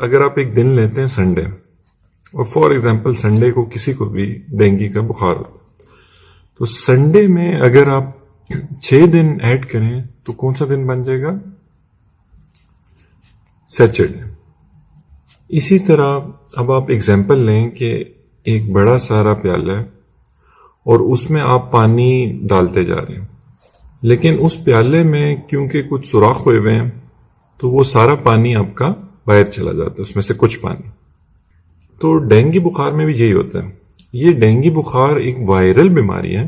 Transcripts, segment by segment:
اگر آپ ایک دن لیتے ہیں سنڈے، اور فار ایگزامپل سنڈے کو کسی کو بھی ڈینگی کا بخار ہوتا ہے، تو سنڈے میں اگر آپ 6 دن ایڈ کریں تو کون سا دن بن جائے گا؟ سیچرڈے۔ اسی طرح اب آپ ایگزامپل لیں کہ ایک بڑا سارا پیالہ ہے اور اس میں آپ پانی ڈالتے جا رہے ہیں، لیکن اس پیالے میں کیونکہ کچھ سوراخ ہوئے ہوئے ہیں تو وہ سارا پانی آپ کا باہر چلا جاتا ہے، اس میں سے کچھ پانی۔ تو ڈینگی بخار میں بھی یہی ہوتا ہے۔ یہ ڈینگی بخار ایک وائرل بیماری ہے،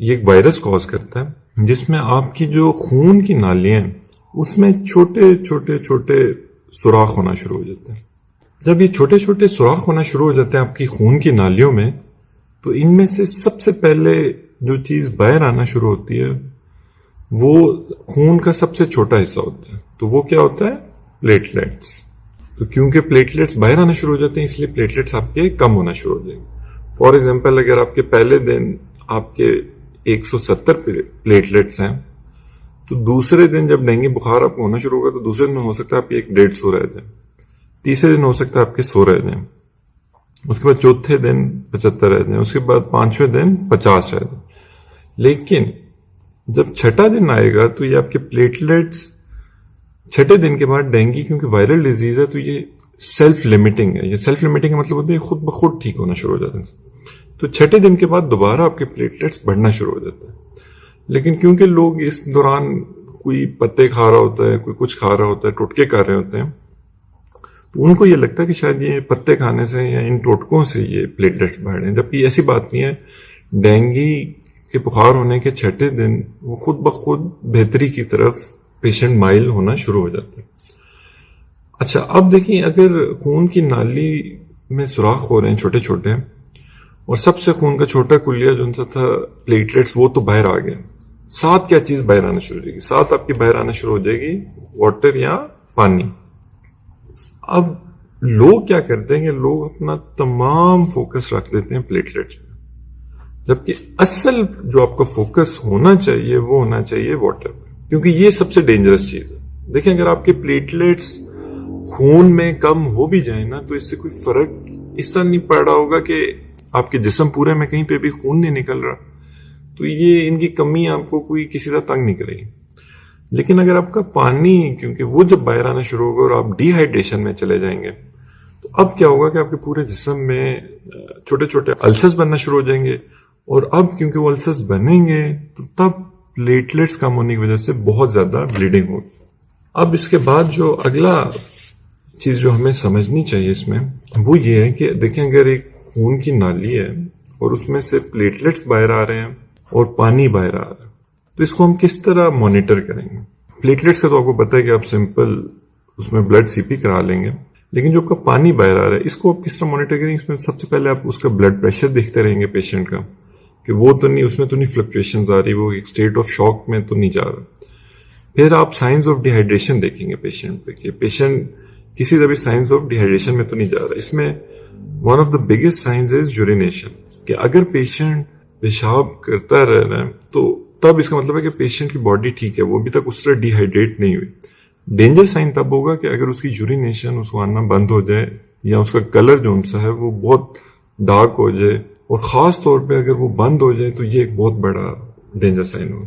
یہ ایک وائرس کاز کرتا ہے، جس میں آپ کی جو خون کی نالیاں ہیں اس میں چھوٹے چھوٹے چھوٹے سوراخ ہونا شروع ہو جاتے ہیں۔ جب یہ چھوٹے چھوٹے سوراخ ہونا شروع ہو جاتے ہیں آپ کی خون کی نالیوں میں، تو ان میں سے سب سے پہلے جو چیز باہر آنا شروع ہوتی ہے وہ خون کا سب سے چھوٹا حصہ ہوتا ہے۔ تو وہ کیا ہوتا ہے؟ پلیٹلیٹس۔ تو کیونکہ پلیٹلیٹس باہر آنا شروع ہو جاتے ہیں اس لیے پلیٹلیٹس آپ کے کم ہونا شروع ہو جائیں گے۔ فار ایگزامپل اگر آپ کے پہلے دن آپ کے 170 پلیٹلیٹس ہیں تو دوسرے دن جب ڈینگی بخار آپ کو ہونا شروع ہوگا تو دوسرے دن ہو سکتا ہے آپ کے 150 رہ جائیں، تیسرے دن ہو سکتا ہے آپ کے 100 رہ جائیں، اس کے بعد چوتھے دن 75 رہ جائیں، اس کے بعد 5ویں دن 50 رہ جائیں۔ لیکن جب چھٹا دن آئے گا تو یہ آپ کے پلیٹلیٹس چھٹے دن کے بعد، ڈینگی کیونکہ وائرل ڈیزیز ہے تو یہ سیلف لمیٹنگ ہے۔ یہ سیلف لمیٹنگ کا مطلب ہوتا ہے خود بخود ٹھیک ہونا شروع ہو جاتا ہے۔ تو چھٹے دن کے بعد دوبارہ آپ کے پلیٹلیٹس بڑھنا شروع ہو جاتا ہے۔ لیکن کیونکہ لوگ اس دوران کوئی پتے کھا رہا ہوتا ہے، کوئی کچھ کھا رہا ہوتا ہے، ٹوٹکے کر رہے ہوتے ہیں، تو ان کو یہ لگتا ہے کہ شاید یہ پتے کھانے سے یا ان ٹوٹکوں سے یہ پلیٹلیٹس بڑھ رہے ہیں، جبکہ ایسی بات نہیں ہے۔ ڈینگی کے بخار ہونے کے چھٹے دن وہ خود بخود بہتری کی طرف پیشنٹ مائل ہونا شروع ہو جاتا ہے۔ اچھا اب دیکھیں، اگر خون کی نالی میں سوراخ ہو رہے ہیں چھوٹے چھوٹے، اور سب سے خون کا چھوٹا کلیہ جو ان سے تھا پلیٹلیٹس، وہ تو باہر آ گئے، ساتھ کیا چیز باہر آنا شروع ہو جائے گی؟ ساتھ آپ کی باہر آنا شروع ہو جائے گی واٹر یا پانی۔ اب لوگ کیا کرتے ہیں کہ لوگ اپنا تمام فوکس رکھ دیتے ہیں پلیٹلیٹس پہ، جبکہ اصل جو آپ کا فوکس ہونا چاہیے وہ ہونا چاہیے واٹر پہ، کیونکہ یہ سب سے ڈینجرس چیز ہے۔ دیکھیں اگر آپ کے پلیٹلیٹس خون میں کم ہو بھی جائیں نا تو اس سے کوئی فرق اس طرح نہیں پڑ رہا ہوگا کہ آپ کے جسم پورے میں کہیں پہ بھی خون نہیں نکل رہا، تو یہ ان کی کمی آپ کو کوئی کسی طرح تنگ نہیں کرے گی۔ لیکن اگر آپ کا پانی، کیونکہ وہ جب باہر آنا شروع ہوگا اور آپ ڈی ہائیڈریشن میں چلے جائیں گے، تو اب کیا ہوگا کہ آپ کے پورے جسم میں چھوٹے چھوٹے السرز بننا شروع ہو جائیں گے، اور اب کیونکہ وہ السرز بنیں گے تو تب پلیٹلیٹس کم ہونے کی وجہ سے بہت زیادہ بلیڈنگ ہوگی۔ اب اس کے بعد جو اگلا چیز جو ہمیں سمجھنی چاہیے اس میں وہ یہ ہے کہ دیکھیں اگر ایک خون کی نالی ہے اور اس میں سے پلیٹلیٹس باہر آ رہے ہیں اور پانی باہر آ رہا ہے، تو اس کو ہم کس طرح مانیٹر کریں گے؟ پلیٹلیٹس کا تو آپ کو پتہ ہے کہ آپ سمپل اس میں بلڈ سی پی کرا لیں گے، لیکن جو آپ کا پانی باہر آ رہا ہے اس کو آپ کس طرح مانیٹر کریں گے؟ اس میں سب سے پہلے آپ اس کا بلڈ پریشر دیکھتے رہیں گے پیشنٹ کا، کہ وہ تو نہیں، اس میں تو نہیں فلکچویشنز آ رہی، وہ ایک اسٹیٹ آف شاک میں تو نہیں جا رہا۔ پھر آپ سائنز آف ڈی ہائیڈریشن دیکھیں گے پیشنٹ پہ، کہ پیشنٹ کسی طرح بھی سائنز آف ڈی ہائیڈریشن میں تو نہیں جا رہا۔ اس میں one of the biggest signs is urination, کہ اگر پیشنٹ پیشاب کرتا رہ رہا ہے تو تب اس کا مطلب ہے کہ پیشنٹ کی باڈی ٹھیک ہے، وہ ابھی تک اس طرح ڈی ہائیڈریٹ نہیں ہوئی۔ ڈینجر سائن تب ہوگا کہ اگر اس کی یورینیشن اس کو آنا بند ہو جائے، یا اس کا کلر جو ان سا ہے وہ بہت ڈارک ہو جائے، اور خاص طور پہ اگر وہ بند ہو جائے تو یہ ایک بہت بڑا ڈینجر سائن ہوگا۔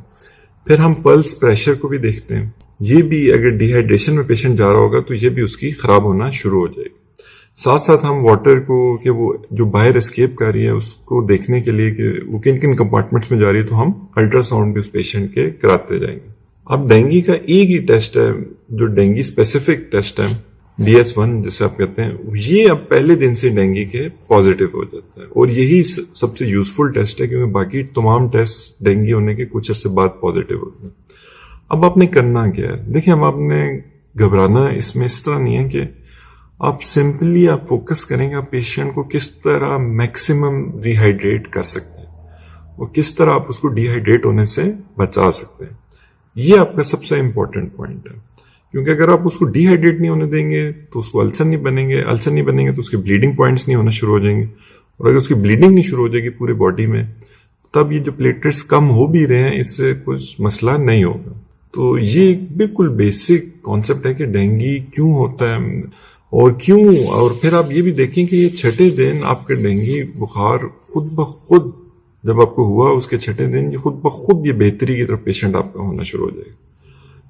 پھر ہم پلس پریشر کو بھی دیکھتے ہیں، یہ بھی اگر ڈی ہائیڈریشن میں پیشنٹ جا رہا ہوگا تو یہ بھی اس کی خراب ہونا شروع ہو جائے گی۔ ساتھ ساتھ ہم واٹر کو، کہ وہ جو باہر اسکیپ کر رہی ہے اس کو دیکھنے کے لیے کہ وہ کن کن کمپارٹمنٹس میں جا رہی ہے، تو ہم الٹرا ساؤنڈ بھی اس پیشنٹ کے کراتے جائیں گے۔ اب ڈینگی کا ایک ہی ٹیسٹ ہے جو ڈینگی اسپیسیفک ٹیسٹ ہے، DS1 جسے آپ کہتے ہیں، یہ اب پہلے دن سے ڈینگی کے پازیٹیو ہو جاتا ہے، اور یہی سب سے یوزفل ٹیسٹ ہے، کیونکہ باقی تمام ٹیسٹ ڈینگی ہونے کے کچھ عرصے بعد پازیٹیو ہوتے ہیں۔ اب آپ نے کرنا کیا ہے؟ دیکھیں اب آپ نے گھبرانا اس میں اس طرح نہیں ہے، کہ آپ سمپلی آپ فوکس کریں گے آپ پیشنٹ کو کس طرح میکسیمم ری ہائیڈریٹ کر سکتے ہیں، اور کس طرح آپ اس کو ڈی ہائیڈریٹ ہونے سے بچا سکتے ہیں۔ یہ آپ کا سب سے امپورٹنٹ پوائنٹ ہے، کیونکہ اگر آپ اس کو ڈی ہائیڈریٹ نہیں ہونے دیں گے تو اس کو السر نہیں بنیں گے، السر نہیں بنیں گے تو اس کے بلیڈنگ پوائنٹس نہیں ہونا شروع ہو جائیں گے، اور اگر اس کی بلیڈنگ نہیں شروع ہو جائے گی پورے باڈی میں، تب یہ جو پلیٹلیٹس کم ہو بھی رہے ہیں اس سے کچھ مسئلہ نہیں ہوگا۔ تو یہ بالکل بیسک کانسیپٹ ہے کہ ڈینگی کیوں ہوتا ہے، اور کیوں، اور پھر آپ یہ بھی دیکھیں کہ یہ چھٹے دن آپ کے ڈینگی بخار خود بخود جب آپ کو ہوا اس کے چھٹے دن یہ خود بخود یہ بہتری کی طرف پیشنٹ آپ کا ہونا شروع ہو جائے گا.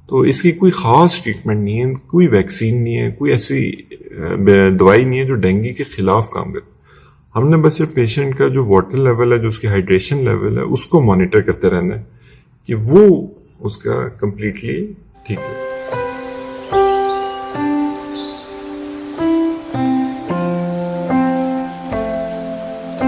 تو اس کی کوئی خاص ٹریٹمنٹ نہیں ہے، کوئی ویکسین نہیں ہے، کوئی ایسی دوائی نہیں ہے جو ڈینگی کے خلاف کام کرے. ہم نے بس صرف پیشنٹ کا جو واٹر لیول ہے، جو اس کی ہائیڈریشن لیول ہے، اس کو مانیٹر کرتے رہنا ہے کہ وہ اس کا کمپلیٹلی ٹھیک ہے.